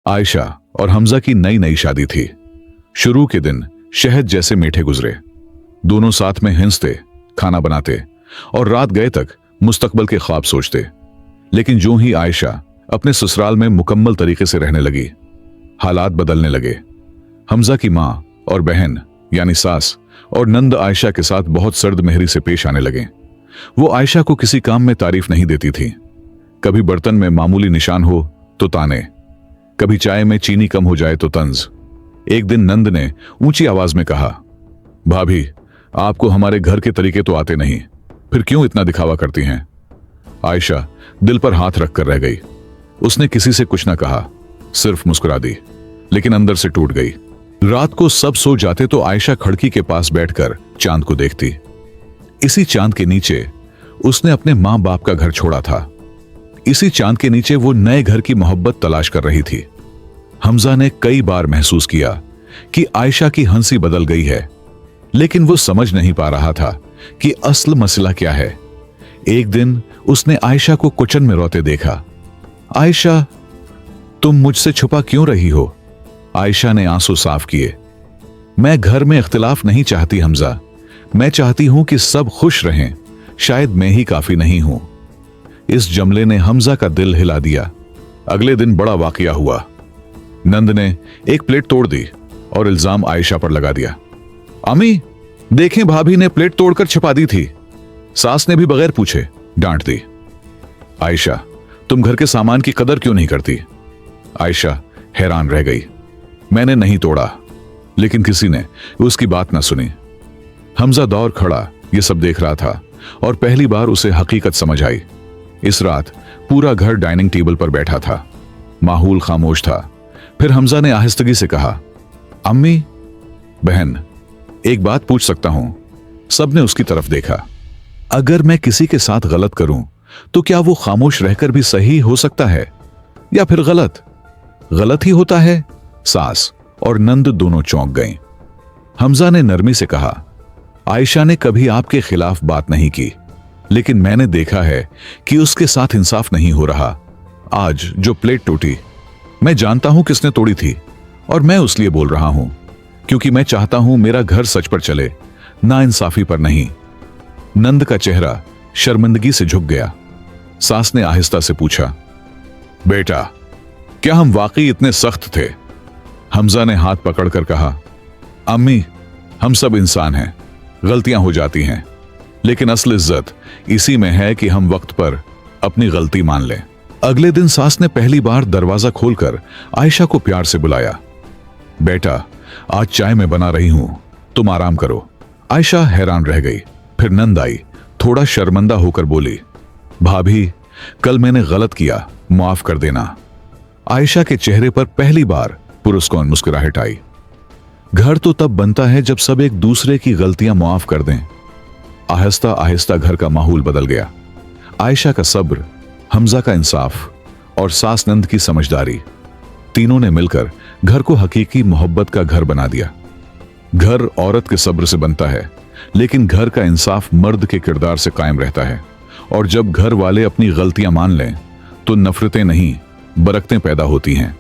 आयशा और हमजा की नई नई शादी थी। शुरू के दिन शहद जैसे मीठे गुजरे। दोनों साथ में हंसते, खाना बनाते और रात गए तक मुस्तकबल के ख्वाब सोचते। लेकिन जो ही आयशा अपने ससुराल में मुकम्मल तरीके से रहने लगी, हालात बदलने लगे। हमजा की माँ और बहन यानी सास और नंद आयशा के साथ बहुत सर्द मेहरी से पेश आने लगे। वो आयशा को किसी काम में तारीफ नहीं देती थी। कभी बर्तन में मामूली निशान हो तो ताने, कभी चाय में चीनी कम हो जाए तो तंज। एक दिन नंद ने ऊंची आवाज में कहा, भाभी, आपको हमारे घर के तरीके तो आते नहीं, फिर क्यों इतना दिखावा करती हैं? आयशा दिल पर हाथ रखकर रह गई। उसने किसी से कुछ ना कहा, सिर्फ मुस्कुरा दी, लेकिन अंदर से टूट गई। रात को सब सो जाते तो आयशा खिड़की के पास बैठकर चांद को देखती। इसी चांद के नीचे उसने अपने मां बाप का घर छोड़ा था। इसी चांद के नीचे वो नए घर की मोहब्बत तलाश कर रही थी। हमजा ने कई बार महसूस किया कि आयशा की हंसी बदल गई है, लेकिन वो समझ नहीं पा रहा था कि असल मसला क्या है। एक दिन उसने आयशा को किचन में रोते देखा। आयशा, तुम मुझसे छुपा क्यों रही हो? आयशा ने आंसू साफ किए। मैं घर में इख्तिलाफ नहीं चाहती हमजा, मैं चाहती हूं कि सब खुश रहें। शायद मैं ही काफी नहीं हूं। इस जमले ने हमजा का दिल हिला दिया। अगले दिन बड़ा वाकया हुआ। नंद ने एक प्लेट तोड़ दी और इल्जाम आयशा पर लगा दिया। अम्मी, देखें, भाभी ने प्लेट तोड़कर छिपा दी थी। सास ने भी बगैर पूछे डांट दी। आयशा, तुम घर के सामान की कदर क्यों नहीं करती? आयशा हैरान रह गई। मैंने नहीं तोड़ा, लेकिन किसी ने उसकी बात ना सुनी। हमजा दौड़ खड़ा ये सब देख रहा था और पहली बार उसे हकीकत समझ आई। इस रात पूरा घर डाइनिंग टेबल पर बैठा था। माहौल खामोश था। फिर हमजा ने आहिस्तगी से कहा, अम्मी, बहन, एक बात पूछ सकता हूं? सबने उसकी तरफ देखा। अगर मैं किसी के साथ गलत करूं तो क्या वो खामोश रहकर भी सही हो सकता है, या फिर गलत? गलत ही होता है। सास और नंद दोनों चौंक गए। हमजा ने नरमी से कहा, आयशा ने कभी आपके खिलाफ बात नहीं की, लेकिन मैंने देखा है कि उसके साथ इंसाफ नहीं हो रहा। आज जो प्लेट टूटी, मैं जानता हूं किसने तोड़ी थी, और मैं उस लिए बोल रहा हूं क्योंकि मैं चाहता हूं मेरा घर सच पर चले, ना इंसाफी पर नहीं। नंद का चेहरा शर्मिंदगी से झुक गया। सास ने आहिस्ता से पूछा, बेटा, क्या हम वाकई इतने सख्त थे? हमजा ने हाथ पकड़कर कहा, अम्मी, हम सब इंसान हैं, गलतियां हो जाती हैं, लेकिन असल इज्जत इसी में है कि हम वक्त पर अपनी गलती मान लें। अगले दिन सास ने पहली बार दरवाजा खोलकर आयशा को प्यार से बुलाया। बेटा, आज चाय मैं बना रही हूं, तुम आराम करो। आयशा हैरान रह गई। फिर नंद आई, थोड़ा शर्मिंदा होकर बोली, भाभी, कल मैंने गलत किया, माफ कर देना। आयशा के चेहरे पर पहली बार पुरस्कौन मुस्कुराहट आई। घर तो तब बनता है जब सब एक दूसरे की गलतियां माफ कर दें। आहिस्ता आहिस्ता घर का माहौल बदल गया। आयशा का सब्र, हमजा का इंसाफ और सास नंद की समझदारी, तीनों ने मिलकर घर को हकीकी मोहब्बत का घर बना दिया। घर औरत के सब्र से बनता है, लेकिन घर का इंसाफ मर्द के किरदार से कायम रहता है। और जब घर वाले अपनी गलतियां मान लें तो नफरतें नहीं, बरकतें पैदा होती हैं।